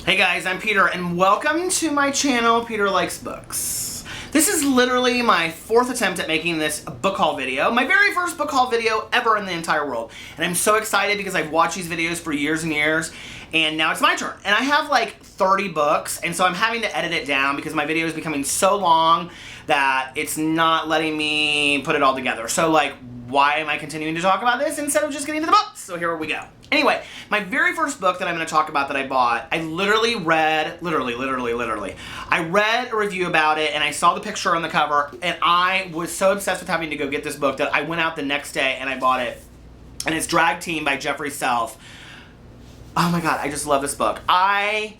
Hey guys, I'm Peter and welcome to my channel, Peter Likes Books. This is literally my fourth attempt at making this book haul video. My very first book haul video ever in the entire world. And I'm so excited because I've watched these videos for years and years and now it's my turn. And I have like 30 books and so I'm having to edit it down because my video is becoming so long that it's not letting me put it all together. So like, why am I continuing to talk about this instead of just getting to the books? So here we go. Anyway, my very first book that I'm going to talk about that I bought, I literally read, I read a review about it and I saw the picture on the cover and I was so obsessed with having to go get this book that I went out the next day and I bought it. And it's Drag Team by Jeffrey Self. Oh my god, I just love this book. I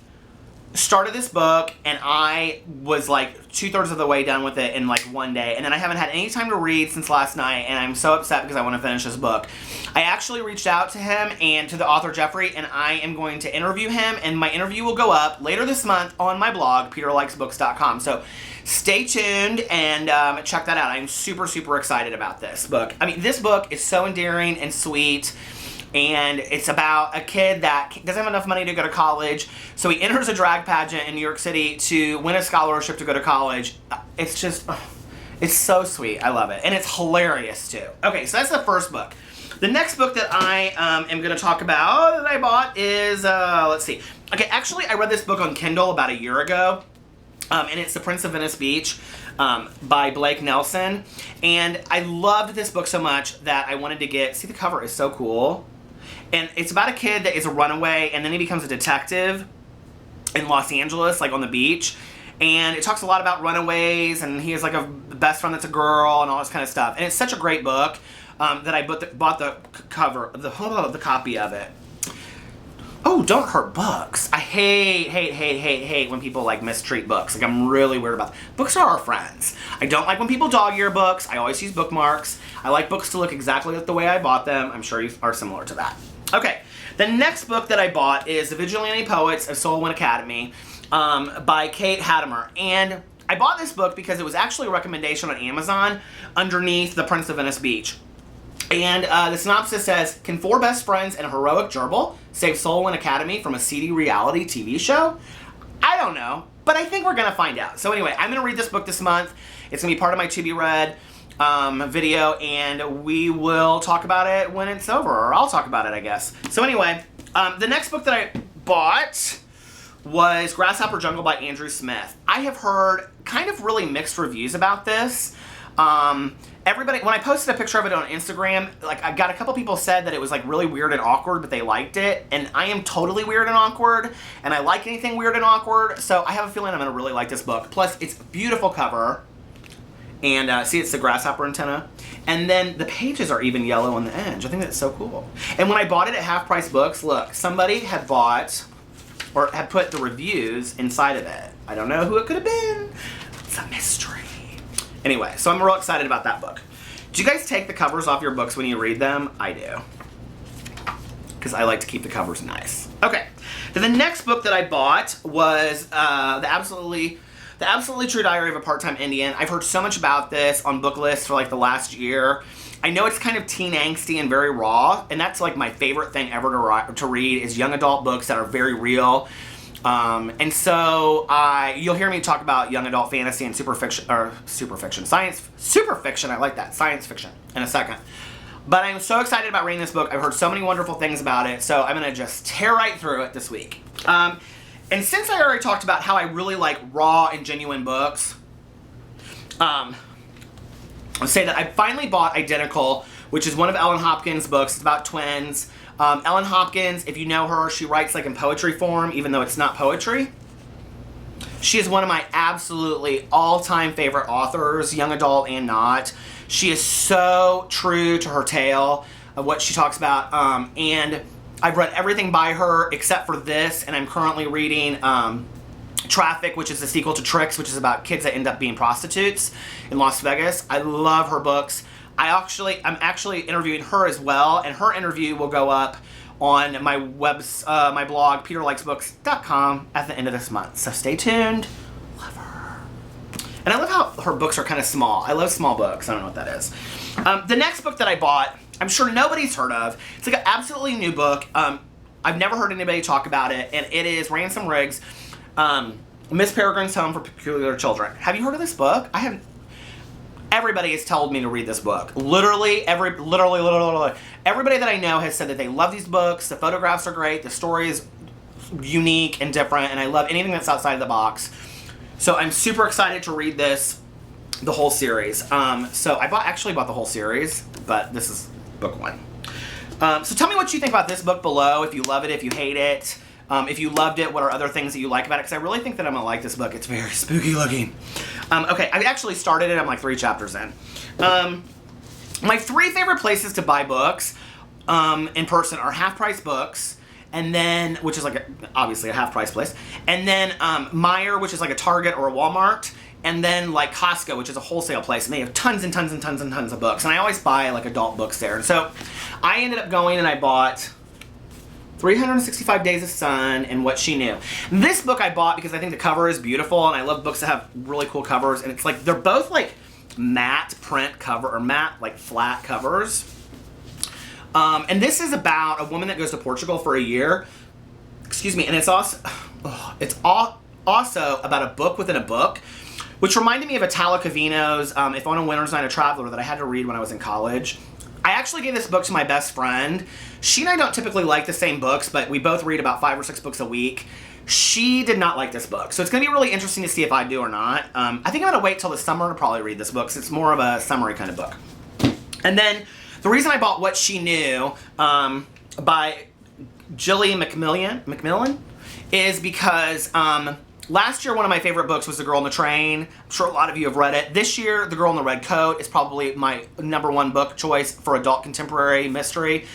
started this book and I was like 2/3 of the way done with it in like one day, and then I haven't had any time to read since last night and I'm so upset because I want to finish this book. I actually reached out to him and to the author Jeffrey and I am going to interview him, and my interview will go up later this month on my blog peterlikesbooks.com, so stay tuned and check that out. I'm super excited about this book. I mean, this book is so endearing and sweet. And it's about a kid that doesn't have enough money to go to college, so he enters a drag pageant in New York City to win a scholarship to go to college. It's just, it's so sweet. I love it. And it's hilarious, too. Okay, so that's the first book. The next book that I am going to talk about that I bought is, let's see. Okay, actually, I read this book on Kindle about a year ago, and it's The Prince of Venice Beach. By Blake Nelson. And I loved this book so much that I wanted to get, see the cover is so cool. And it's about a kid that is a runaway and then he becomes a detective in Los Angeles, like on the beach. And it talks a lot about runaways and he has like a best friend that's a girl and all this kind of stuff. And it's such a great book that I bought the cover, the copy of it. Oh, don't hurt books. I hate when people like mistreat books. Like, I'm really weird about that. Books are our friends. I don't like when people dog ear books. I always use bookmarks. I like books to look exactly like the way I bought them. I'm sure you are similar to that. Okay, the next book that I bought is The Vigilante Poets of Soul Academy by Kate Hattemer. And I bought this book because it was actually a recommendation on Amazon underneath The Prince of Venice Beach. And the synopsis says, can 4 best friends and a heroic gerbil save Soul Academy from a seedy reality TV show? I don't know, but I think we're going to find out. So anyway, I'm going to read this book this month. It's going to be part of my to be read video, and we will talk about it when it's over, or I'll talk about it, I guess. So anyway, the next book that I bought was Grasshopper Jungle by Andrew Smith. I have heard kind of really mixed reviews about this. Everybody, when I posted a picture of it on Instagram, like I got a couple people said that it was like really weird and awkward, but they liked it. And I am totally weird and awkward, and I like anything weird and awkward, so I have a feeling I'm going to really like this book. Plus, it's a beautiful cover. And see, it's the grasshopper antenna. And then the pages are even yellow on the edge. I think that's so cool. And when I bought it at Half Price Books, look, somebody had bought, or had put the reviews inside of it. I don't know who it could have been. It's a mystery. Anyway, so I'm real excited about that book. Do you guys take the covers off your books when you read them? I do. Because I like to keep the covers nice. Okay, then the next book that I bought was the Absolutely True Diary of a Part-Time Indian. I've heard so much about this on book lists for like the last year. I know it's kind of teen angsty and very raw, and that's like my favorite thing ever to read is young adult books that are very real. And so you'll hear me talk about young adult fantasy and super fiction, I like that, science fiction in a second. But I'm so excited about reading this book. I've heard so many wonderful things about it, so I'm going to just tear right through it this week. And since I already talked about how I really like raw and genuine books, I'll say that I finally bought Identical, which is one of Ellen Hopkins' books. It's about twins. Ellen Hopkins, if you know her, she writes like in poetry form, even though it's not poetry. She is one of my absolutely all-time favorite authors, young adult and not. She is so true to her tale of what she talks about, and I've read everything by her except for this, and I'm currently reading Traffic, which is the sequel to Tricks, which is about kids that end up being prostitutes in Las Vegas. I love her books. I'm actually interviewing her as well, and her interview will go up on my my blog, peterlikesbooks.com, at the end of this month. So stay tuned. Love her. And I love how her books are kind of small. I love small books. I don't know what that is. The next book that I bought, I'm sure nobody's heard of. It's like an absolutely new book. I've never heard anybody talk about it, and it is Ransom Riggs, Miss Peregrine's Home for Peculiar Children. Have you heard of this book? I haven't. Everybody has told me to read this book. Literally, everybody that I know has said that they love these books. The photographs are great. The story is unique and different, and I love anything that's outside of the box. So I'm super excited to read this, the whole series. So I actually bought the whole series, but this is book 1. So tell me what you think about this book below, if you love it, if you hate it. If you loved it, what are other things that you like about it? Because I really think that I'm going to like this book. It's very spooky looking. Okay, I actually started it. I'm like 3 chapters in. My 3 favorite places to buy books in person are Half Price Books, and then, which is like obviously a half price place, and then Meijer, which is like a Target or a Walmart, and then like Costco, which is a wholesale place, and they have tons and tons and tons and tons of books. And I always buy like adult books there. And so I ended up going and I bought 365 Days of Sun and What She Knew. This book I bought because I think the cover is beautiful, and I love books that have really cool covers, and it's like, they're both like matte print cover, or matte like flat covers. And this is about a woman that goes to Portugal for a year. Excuse me, and it's also about a book within a book, which reminded me of Italo Calvino's If on a Winter's Night a Traveler that I had to read when I was in college. I actually gave this book to my best friend. She and I don't typically like the same books, but we both read about 5 or 6 books a week. She did not like this book, so it's going to be really interesting to see if I do or not. I think I'm going to wait till the summer to probably read this book, because it's more of a summary kind of book. And then the reason I bought What She Knew by Gillian Macmillan is because last year one of my favorite books was The Girl on the Train. I'm sure a lot of you have read it. This year, The Girl in the Red Coat is probably my #1 book choice for adult contemporary mystery,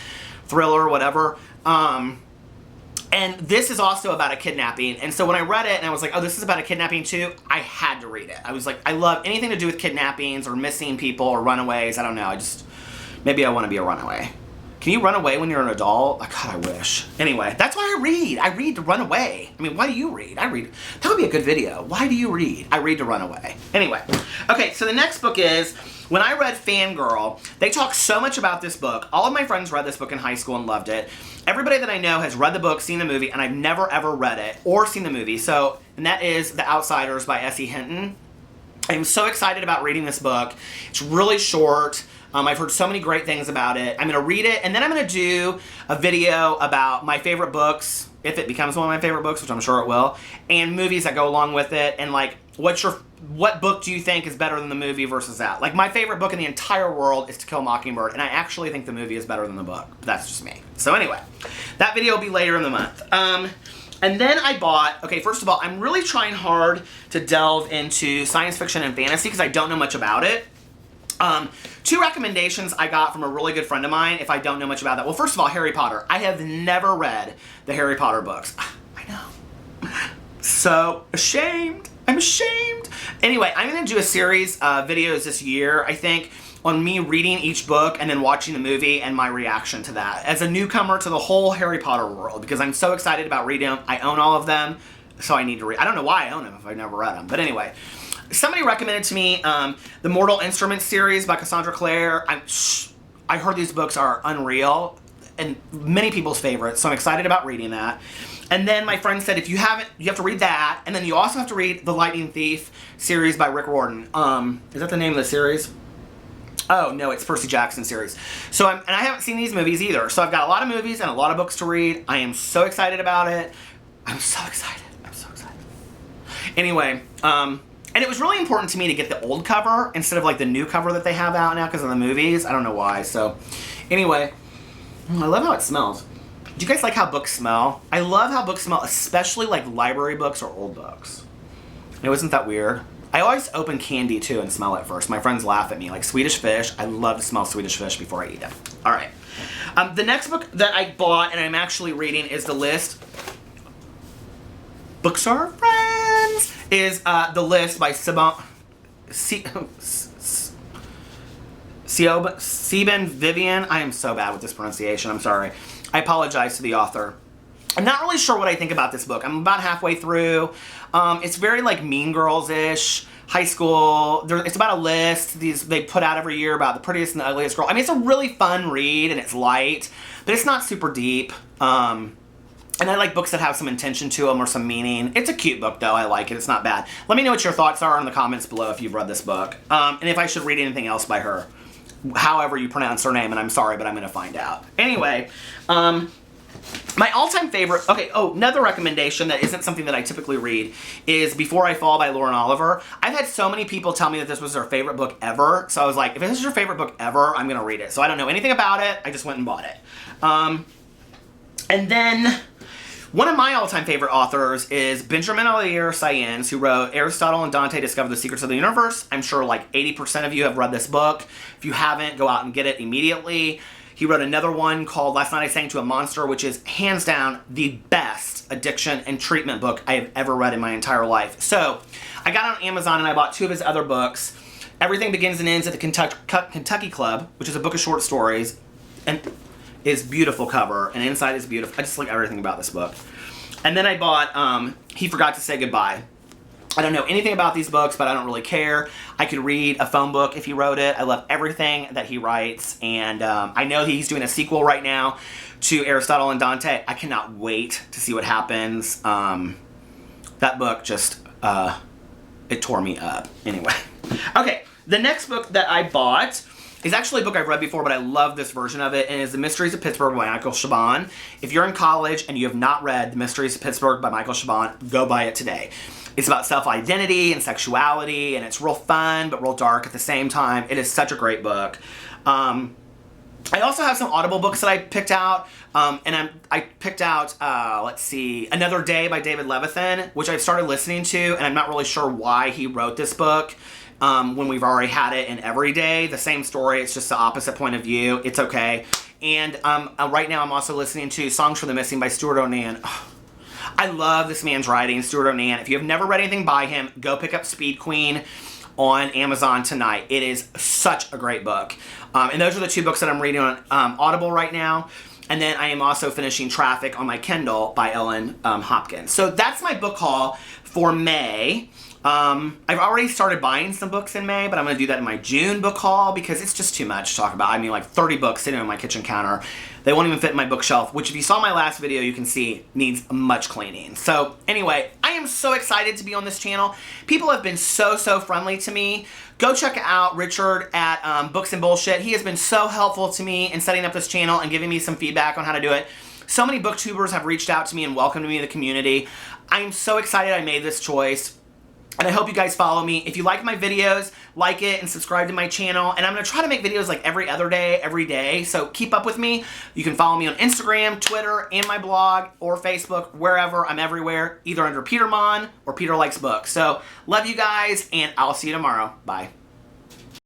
thriller, whatever. And this is also about a kidnapping. And so when I read it and I was like, oh, this is about a kidnapping too, I had to read it. I was like, I love anything to do with kidnappings or missing people or runaways. I don't know. Maybe I want to be a runaway. Can you run away when you're an adult? God, I wish. Anyway, that's why I read. I read to run away. I mean, why do you read? I read. That would be a good video. Why do you read? I read to run away. Anyway. Okay, so the next book is, when I read Fangirl, they talk so much about this book. All of my friends read this book in high school and loved it. Everybody that I know has read the book, seen the movie, and I've never ever read it or seen the movie. So, and that is The Outsiders by S.E. Hinton. I'm so excited about reading this book. It's really short. I've heard so many great things about it. I'm going to read it, and then I'm going to do a video about my favorite books, if it becomes one of my favorite books, which I'm sure it will, and movies that go along with it, and like, what book do you think is better than the movie versus that? Like, my favorite book in the entire world is To Kill a Mockingbird, and I actually think the movie is better than the book. That's just me. So anyway, that video will be later in the month. And then I bought, okay, first of all, I'm really trying hard to delve into science fiction and fantasy because I don't know much about it. 2 recommendations I got from a really good friend of mine, if I don't know much about that. Well, first of all, Harry Potter. I have never read the Harry Potter books. I know. So ashamed. I'm ashamed. Anyway, I'm going to do a series of videos this year, I think, on me reading each book and then watching the movie and my reaction to that as a newcomer to the whole Harry Potter world, because I'm so excited about reading them. I own all of them, so I need to read. I don't know why I own them if I've never read them, but anyway. Somebody recommended to me the Mortal Instruments series by Cassandra Clare. I heard these books are unreal and many people's favorites, so I'm excited about reading that. And then my friend said, if you haven't, you have to read that, and then you also have to read The Lightning Thief series by Rick Riordan. Is that the name of the series? Oh, no, it's Percy Jackson series. So, and I haven't seen these movies either, so I've got a lot of movies and a lot of books to read. I am so excited about it. I'm so excited. I'm so excited. Anyway, and it was really important to me to get the old cover instead of like the new cover that they have out now because of the movies. I don't know why. So anyway, I love how it smells. Do you guys like how books smell? I love how books smell, especially like library books or old books. It wasn't that weird. I always open candy too and smell it first. My friends laugh at me. Like Swedish Fish. I love to smell Swedish Fish before I eat them. All right. The next book that I bought and I'm actually reading is The List. Books are friends. Is The List by Siobhan Vivian. I am so bad with this pronunciation. I'm sorry. I apologize to the author. I'm not really sure what I think about this book. I'm about halfway through. It's very like Mean Girls-ish, high school. It's about a list they put out every year about the prettiest and the ugliest girl. I mean, it's a really fun read and it's light, but it's not super deep. And I like books that have some intention to them or some meaning. It's a cute book, though. I like it. It's not bad. Let me know what your thoughts are in the comments below if you've read this book. And if I should read anything else by her. However you pronounce her name, and I'm sorry, but I'm going to find out. Anyway, my all-time favorite... Okay, another recommendation that isn't something that I typically read is Before I Fall by Lauren Oliver. I've had so many people tell me that this was their favorite book ever. So I was like, if this is your favorite book ever, I'm going to read it. So I don't know anything about it. I just went and bought it. And then... one of my all-time favorite authors is Benjamin Alire-Sáenz, who wrote Aristotle and Dante Discover the Secrets of the Universe. I'm sure like 80% of you have read this book. If you haven't, go out and get it immediately. He wrote another one called Last Night I Sang to a Monster, which is hands down the best addiction and treatment book I have ever read in my entire life. So I got it on Amazon and I bought 2 of his other books. Everything Begins and Ends at the Kentucky Club, which is a book of short stories. And is beautiful cover, and inside is beautiful. I just like everything about this book. And then I bought He Forgot to Say Goodbye. I don't know anything about these books, but I don't really care. I could read a phone book if he wrote it. I love everything that he writes, and I know he's doing a sequel right now to Aristotle and Dante. I cannot wait to see what happens. That book just, it tore me up. Anyway. Okay, the next book that I bought is actually a book I've read before, but I love this version of it, and it's The Mysteries of Pittsburgh by Michael Chabon. If you're in college and you have not read The Mysteries of Pittsburgh by Michael Chabon, go buy it today. It's about self-identity and sexuality, and it's real fun, but real dark at the same time. It is such a great book. I also have some Audible books that I picked out, and I picked out, let's see, Another Day by David Levithan, which I've started listening to, and I'm not really sure why he wrote this book. When we've already had it in Every Day. The same story, it's just the opposite point of view. It's okay. And right now I'm also listening to Songs for the Missing by Stuart O'Nan. Oh, I love this man's writing, Stuart O'Nan. If you have never read anything by him, go pick up Speed Queen on Amazon tonight. It is such a great book. And those are the 2 books that I'm reading on Audible right now. And then I am also finishing Traffic on my Kindle by Ellen Hopkins. So that's my book haul for May. I've already started buying some books in May, but I'm going to do that in my June book haul because it's just too much to talk about. I mean, like 30 books sitting on my kitchen counter. They won't even fit in my bookshelf, which if you saw my last video, you can see needs much cleaning. So anyway, I am so excited to be on this channel. People have been so friendly to me. Go check out Richard at Books and Bullshit. He has been so helpful to me in setting up this channel and giving me some feedback on how to do it. So many booktubers have reached out to me and welcomed me to the community. I am so excited I made this choice. And I hope you guys follow me. If you like my videos, like it and subscribe to my channel. And I'm going to try to make videos like every other day, every day. So keep up with me. You can follow me on Instagram, Twitter, and my blog, or Facebook, wherever. I'm everywhere, either under Peter Mon or Peter Likes Books. So love you guys, and I'll see you tomorrow. Bye.